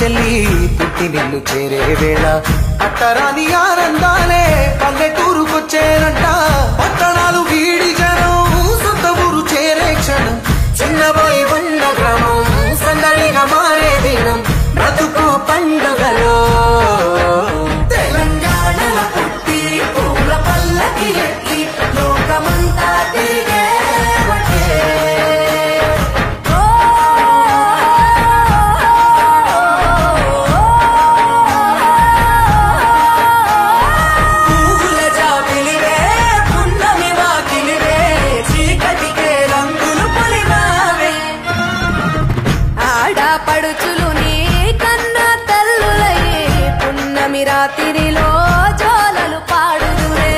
చెల్లి పుట్టి నిన్ను చేరే వేళ అట్టరాని ఆనందాలే పల్లెటూరుకొచ్చేనంట పట్టణాలు వీడి జనం సొంత ఊరు చేరే క్షణం చిన్నబోయి ఉన్న గ్రామం సందడిగా మారే దినం బ్రతుకు పండుగలో తెలంగాణలో పుట్టి పూల పల్లకి ఎక్కి లోకమంతా తిరిగే రాత్రిలో జోలలు పాడుదురే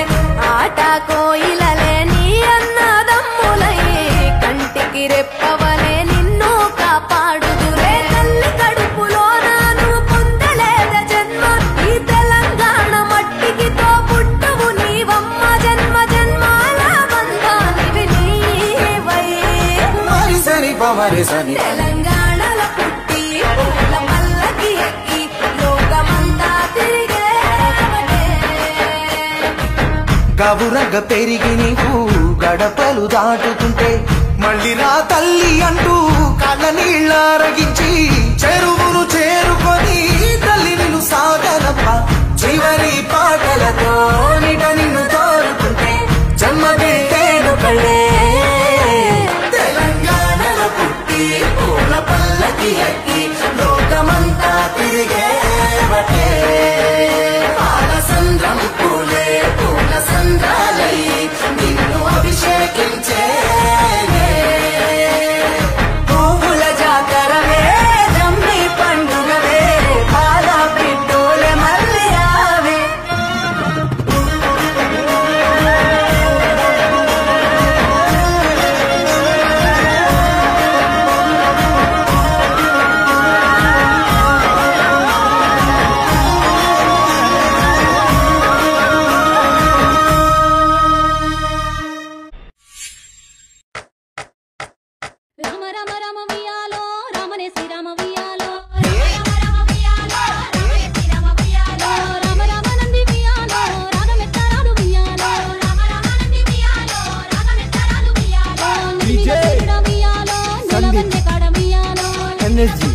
ఆట కోయిలలే నీ అన్నదమ్ములయ్యే కంటికి రెప్పవలే నిన్ను కాపాడుదురే తల్లి కడుపులో నాను పొందలేద జన్మ ఈ తెలంగాణ మట్టికి తో పుట్టువు నీవమ్మ జన్మ జన్మాల బంధానివి నీవై సరి పవరి సరి తెలంగాణలో పుట్టి పూల పల్లకి ఎక్కి లోకమంతా గబురగ పెరిగి నీవు గడపలు దాటుతుంటే మళ్ళీ రా తల్లి అంటూ కళ్ళ నీళ్ళరగించి చెరువును చేరుకొని తల్లి నిన్ను సాగనప్ప చివరి పాటలతో నిట నిన్ను తోరుకుంటే జన్మదిట్టేను కళ్ళే తెలంగాణలో పుట్టి పూల పల్లకి ఎక్కి లోకమంతా తిరిగే బట్టే పాలసంద్రం పూలే పూల సంద్రాలై నిన్ను అభిషేకించే పువ్వుల జాతరవే జమ్మి పండుగవే పాల పిట్టోలే మళ్ళీ ఆవే ఎనర్జీ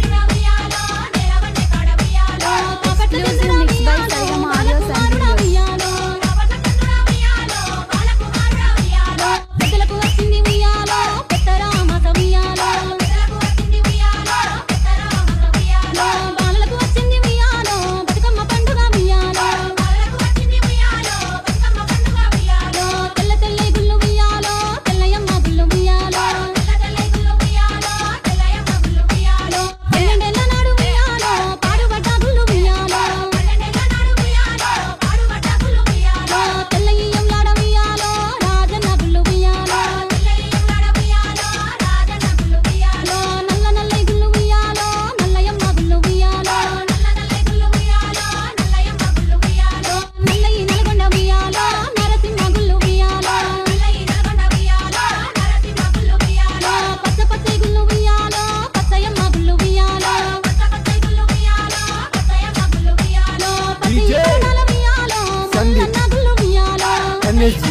ఎనర్జీ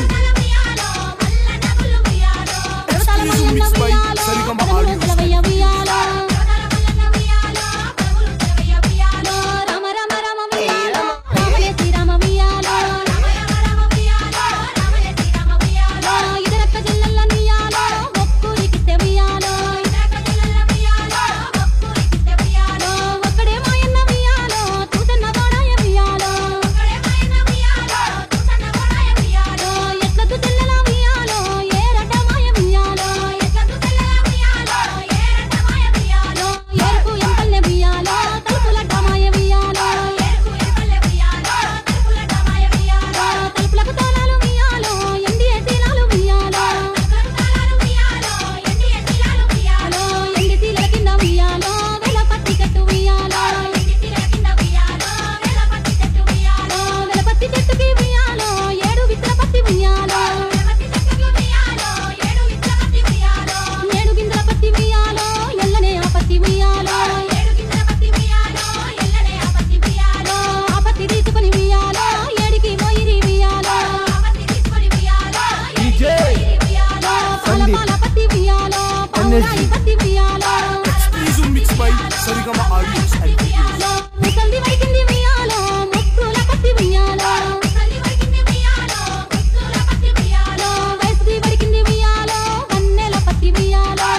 Oh పౌరాయి పత్తి ఉయ్యాలో Exclusive mix by Sarigama Audios and Videos. ముసల్ది వైకింది ఉయ్యాలో ముక్కుల పత్తి ఉయ్యాలో వయసుది వడికింది ఉయ్యాలో వన్నెల పత్తి ఉయ్యాలో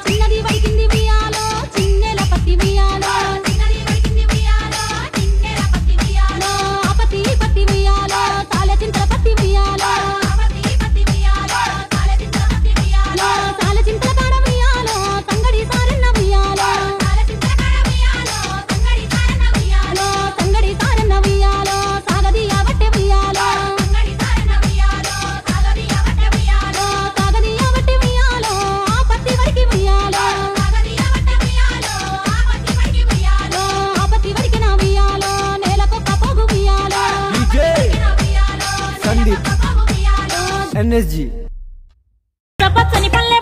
చిన్నది వడికింది ఉయ్యాలో చిన్నెల పత్తి ఉయ్యాలో ఆ పత్తి పత్తి ఉయ్యాలో తాళ చింతల పత్తి ఉయ్యాలో తాళ చింతల కాడ ఉయ్యాలో సంగడి సారన్న ఉయ్యాలో సంగడి సారన్న ఉయ్యాలో సాగదియ వట్టె ఉయ్యాలో సాగదియ వట్టె ఉయ్యాలో ఆ పత్తి వడికి ఉయ్యాలో ఆ పత్తి వడికిన ఉయ్యాలో నేలకొక్క పోగు ఉయ్యాలో DJ సందీప్ NSG పచ్చని పల్లె